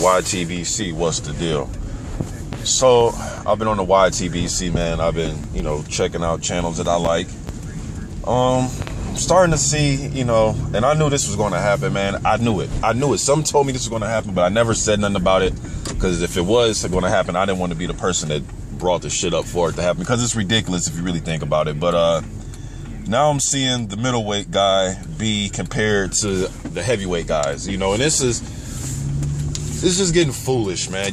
YTBC, what's the deal? So I've been on the YTBC, man. I've been, checking out channels that I like. Starting to see, and I knew this was going to happen, man. I knew it. Some told me this was going to happen, but I never said nothing about it, because if it was going to happen, I didn't want to be the person that brought the shit up for it to happen, because it's ridiculous if you really think about it. But now I'm seeing the middleweight guy be compared to the heavyweight guys, and this is just getting foolish, man.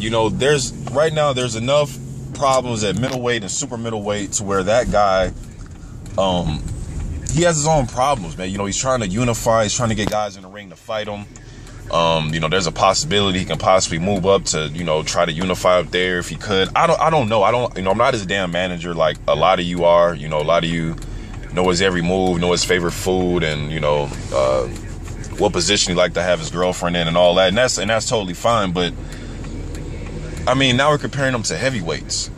Right now there's enough problems at middleweight and super middleweight to where that guy, he has his own problems, man. He's trying to unify. He's trying to get guys in the ring to fight him. There's a possibility he can possibly move up to, try to unify up there if he could. I don't know. I'm not his damn manager like a lot of you are. A lot of you know his every move, know his favorite food, and, what position he like to have his girlfriend in and all that. And that's totally fine. But, now we're comparing them to heavyweights,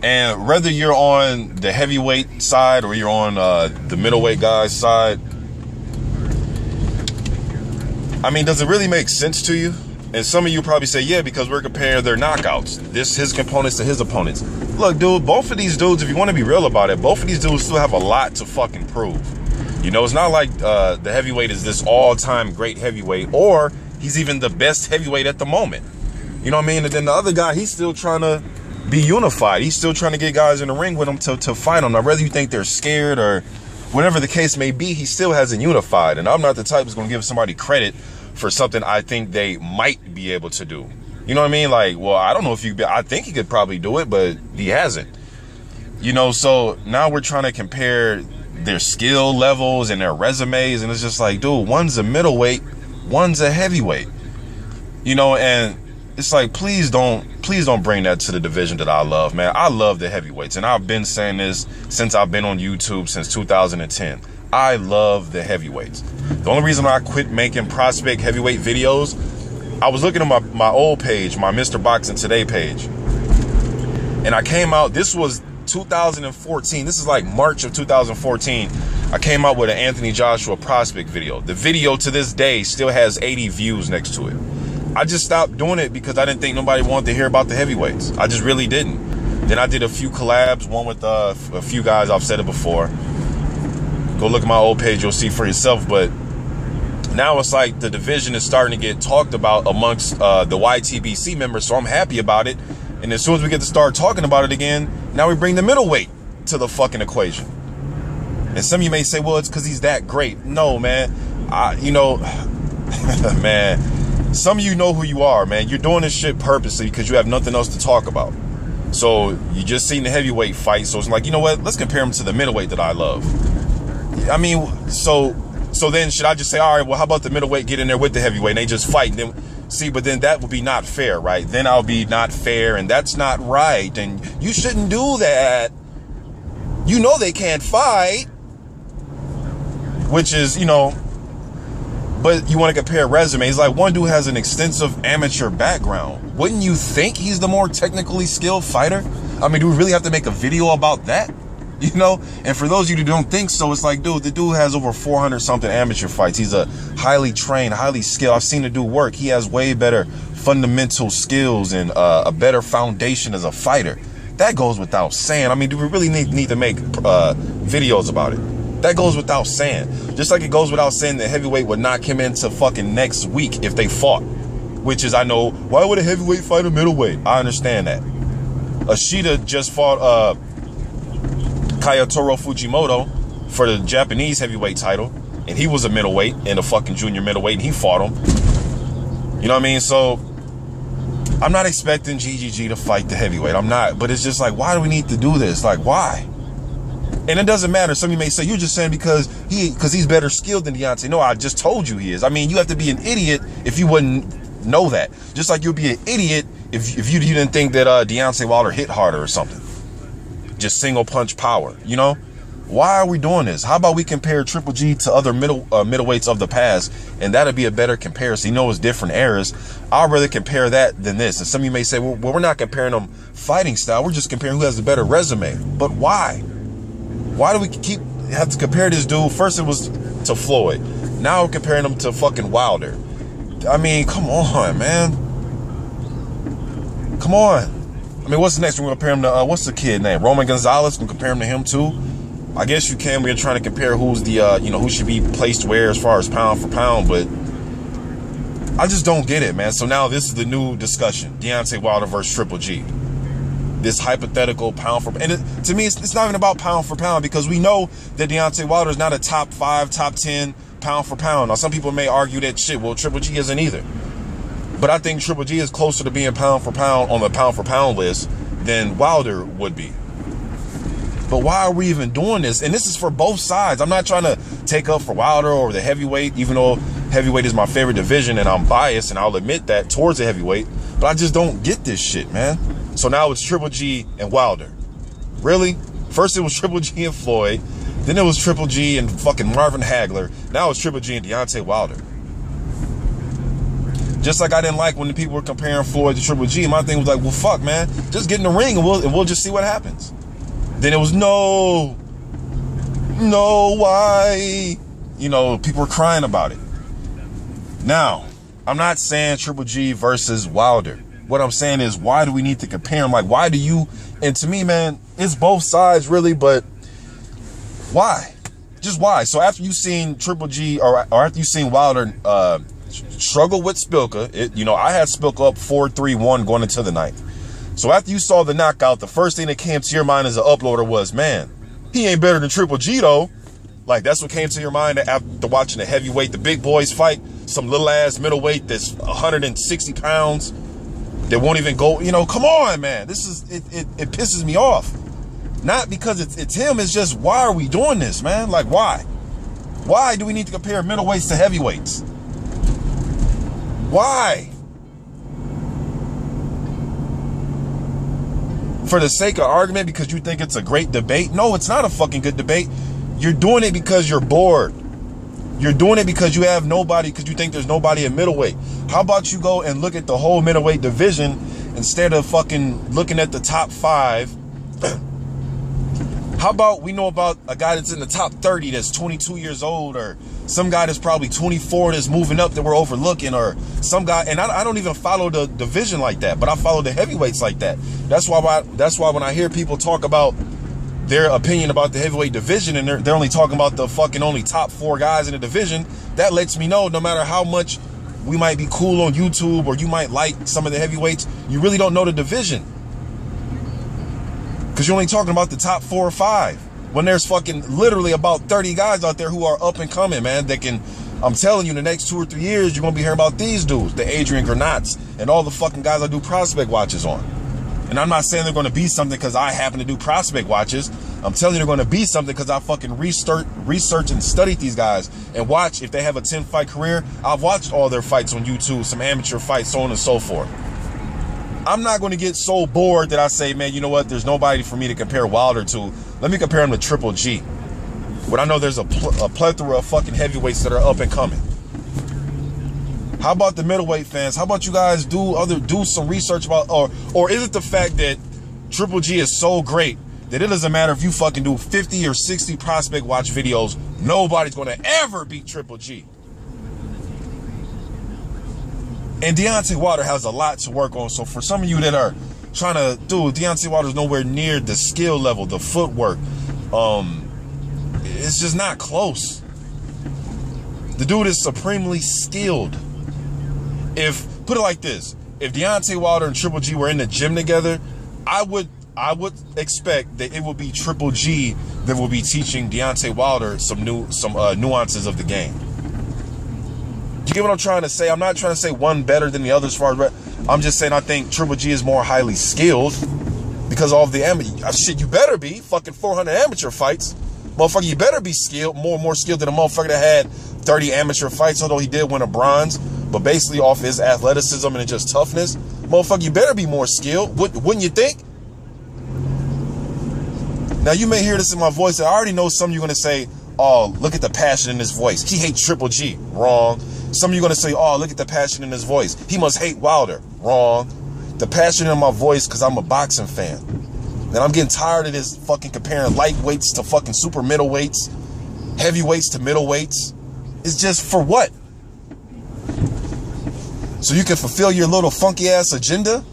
And whether you're on the heavyweight side or you're on the middleweight guy's side, does it really make sense to you? And some of you probably say, yeah, because we're comparing their knockouts. His components to his opponents. Look, dude, both of these dudes, if you want to be real about it, both of these dudes still have a lot to fucking prove. It's not like the heavyweight is this all-time great heavyweight, or he's even the best heavyweight at the moment. You know what I mean? And then the other guy, he's still trying to be unified. He's still trying to get guys in the ring with him to fight him. Now, whether you think they're scared or whatever the case may be, he still hasn't unified. And I'm not the type who's going to give somebody credit for something I think they might be able to do. You know what I mean? Like, well, I don't know if I think he could probably do it, but he hasn't. So now we're trying to compare their skill levels and their resumes, and it's just like, dude, one's a middleweight, one's a heavyweight. And it's like, please don't bring that to the division that I love, man. I love the heavyweights, and I've been saying this since I've been on YouTube since 2010. I love the heavyweights. The only reason I quit making prospect heavyweight videos, I was looking at my old page, my Mr. Boxing Today page, and I came out, this was 2014, this is like March of 2014, I came out with an Anthony Joshua prospect video. The video to this day still has 80 views next to it. I just stopped doing it because I didn't think nobody wanted to hear about the heavyweights. I just really didn't. Then I did a few collabs, one with a few guys, I've said it before. Go look at my old page, you'll see for yourself. But now it's like the division is starting to get talked about amongst the YTBC members, so I'm happy about it. And as soon as we get to start talking about it again, now we bring the middleweight to the fucking equation. And some of you may say, well, it's because he's that great. No, man. Man, some of you know who you are, man. You're doing this shit purposely because you have nothing else to talk about. So you just seen the heavyweight fight, so it's like, you know what? Let's compare him to the middleweight that I love. So then should I just say, all right, well, how about the middleweight get in there with the heavyweight and they just fight? And then, see, but then that would be not fair, right? Then I'll be not fair, and that's not right. And you shouldn't do that. They can't fight. Which is, but you want to compare resumes. Like, one dude has an extensive amateur background. Wouldn't you think he's the more technically skilled fighter? Do we really have to make a video about that? And for those of you who don't think so, it's like, dude, the dude has over 400 something amateur fights. He's a highly trained, highly skilled. I've seen the dude work. He has way better fundamental skills and a better foundation as a fighter. That goes without saying. Do we really need to make videos about it? That goes without saying. Just like it goes without saying that heavyweight would knock him into fucking next week if they fought. Which is, I know, why would a heavyweight fight a middleweight? I understand that. Ashita just fought Kayotaro Fujimoto for the Japanese heavyweight title, and he was a middleweight and a fucking junior middleweight, and he fought him. You know what I mean? So I'm not expecting GGG to fight the heavyweight. I'm not, but it's just like, why do we need to do this? Like, why? And it doesn't matter. Some of you may say, you're just saying because he's better skilled than Deontay. No, I just told you he is. You have to be an idiot if you wouldn't know that. Just like you'd be an idiot if you didn't think that Deontay Wilder hit harder or something. Just single punch power, Why are we doing this? How about we compare Triple G to other middleweights of the past, and that'll be a better comparison. It's different eras. I'd rather compare that than this. And some of you may say, well, we're not comparing them fighting style. We're just comparing who has the better resume. But why? Why do we have to compare this dude? First it was to Floyd. Now we're comparing him to fucking Wilder. I mean, come on, man. Come on. I mean, what's the next one? We're gonna compare him to, what's the kid name? Roman Gonzalez. We can compare him to him too. I guess you can. We're trying to compare who's the, who should be placed where as far as pound for pound, but I just don't get it, man. So now this is the new discussion. Deontay Wilder versus Triple G. This hypothetical pound for, and to me, it's not even about pound for pound, because we know that Deontay Wilder is not a top 5, top 10 pound for pound. Now, some people may argue that shit, well, Triple G isn't either. But I think Triple G is closer to being pound for pound on the pound for pound list than Wilder would be. But why are we even doing this? And this is for both sides. I'm not trying to take up for Wilder or the heavyweight, even though heavyweight is my favorite division and I'm biased, and I'll admit that towards the heavyweight. But I just don't get this shit, man. So now it's Triple G and Wilder. Really? First it was Triple G and Floyd. Then it was Triple G and fucking Marvin Hagler. Now it's Triple G and Deontay Wilder. Just like I didn't like when the people were comparing Floyd to Triple G. My thing was like, well, fuck, man. Just get in the ring and we'll just see what happens. Then it was, no, why? You know, people were crying about it. Now, I'm not saying Triple G versus Wilder. What I'm saying is, why do we need to compare them? Like, why do you, and to me, man, it's both sides really, but why? Just why? So after you've seen Triple G, or after you've seen Wilder struggle with Spilka, I had Spilka up 4-3-1 going into the ninth. So after you saw the knockout, the first thing that came to your mind as an uploader was, man, he ain't better than Triple G though. Like, that's what came to your mind after watching the heavyweight, the big boys fight, some little ass middleweight that's 160 pounds that won't even go, come on, man. This is, it pisses me off. Not because it's him, it's just, why are we doing this, man? Like, why? Why do we need to compare middleweights to heavyweights? Why? For the sake of argument, because you think it's a great debate? No, it's not a fucking good debate. You're doing it because you're bored. You're doing it because you have nobody, because you think there's nobody at middleweight. How about you go and look at the whole middleweight division instead of fucking looking at the top 5? How about we know about a guy that's in the top 30 that's 22 years old, or some guy that's probably 24 that's moving up that we're overlooking, or some guy, and I don't even follow the division like that, but I follow the heavyweights like that. That's why when I hear people talk about their opinion about the heavyweight division, and they're only talking about the fucking only top 4 guys in the division, that lets me know no matter how much we might be cool on YouTube or you might like some of the heavyweights, you really don't know the division. Because you're only talking about the top 4 or 5. When there's fucking literally about 30 guys out there who are up and coming, man, that can, I'm telling you, in the next 2 or 3 years, you're going to be hearing about these dudes, the Adrian Granats, and all the fucking guys I do prospect watches on. And I'm not saying they're going to be something because I happen to do prospect watches. I'm telling you they're going to be something because I fucking research and studied these guys and watch if they have a 10-fight career. I've watched all their fights on YouTube, some amateur fights, so on and so forth. I'm not going to get so bored that I say, man, you know what? There's nobody for me to compare Wilder to. Let me compare him to Triple G. But I know there's a plethora of fucking heavyweights that are up and coming. How about the middleweight fans? How about you guys do some research about, or is it the fact that Triple G is so great that it doesn't matter if you fucking do 50 or 60 prospect watch videos, nobody's going to ever beat Triple G? And Deontay Wilder has a lot to work on. So for some of you that are trying to, Deontay Wilder's nowhere near the skill level, the footwork. It's just not close. The dude is supremely skilled. Put it like this, if Deontay Wilder and Triple G were in the gym together, I would expect that it would be Triple G that will be teaching Deontay Wilder some nuances of the game. You get what I'm trying to say? I'm not trying to say one better than the other as far as, I'm just saying I think Triple G is more highly skilled because of the amateur. Shit, you better be. Fucking 400 amateur fights. Motherfucker, you better be skilled, more skilled than a motherfucker that had 30 amateur fights, although he did win a bronze. But basically off his athleticism and just toughness, motherfucker, you better be more skilled. Wouldn't you think? Now, you may hear this in my voice. I already know some of you are going to say, oh, look at the passion in his voice. He hates Triple G. Wrong. Some of you are going to say, oh, look at the passion in his voice. He must hate Wilder. Wrong. The passion in my voice because I'm a boxing fan. And I'm getting tired of this fucking comparing lightweights to fucking super middleweights, heavyweights to middleweights. It's just for what? so you can fulfill your little funky ass agenda?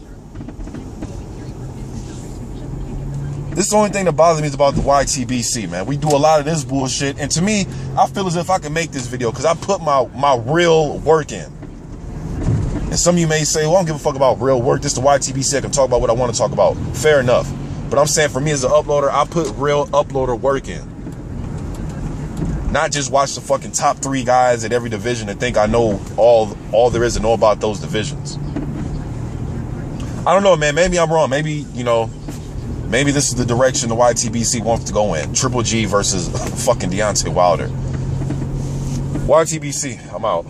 This is the only thing that bothers me is about the YTBC, man. We do a lot of this bullshit, and to me, I feel as if I can make this video because I put my real work in. And some of you may say, well, I don't give a fuck about real work. This is the YTBC. I can talk about what I want to talk about. Fair enough. But I'm saying for me as an uploader, I put real uploader work in. Not just watch the fucking top 3 guys at every division and think I know all there is to know about those divisions. I don't know, man. Maybe I'm wrong. Maybe, you know, maybe this is the direction the YTBC wants to go in. Triple G versus fucking Deontay Wilder. YTBC, I'm out.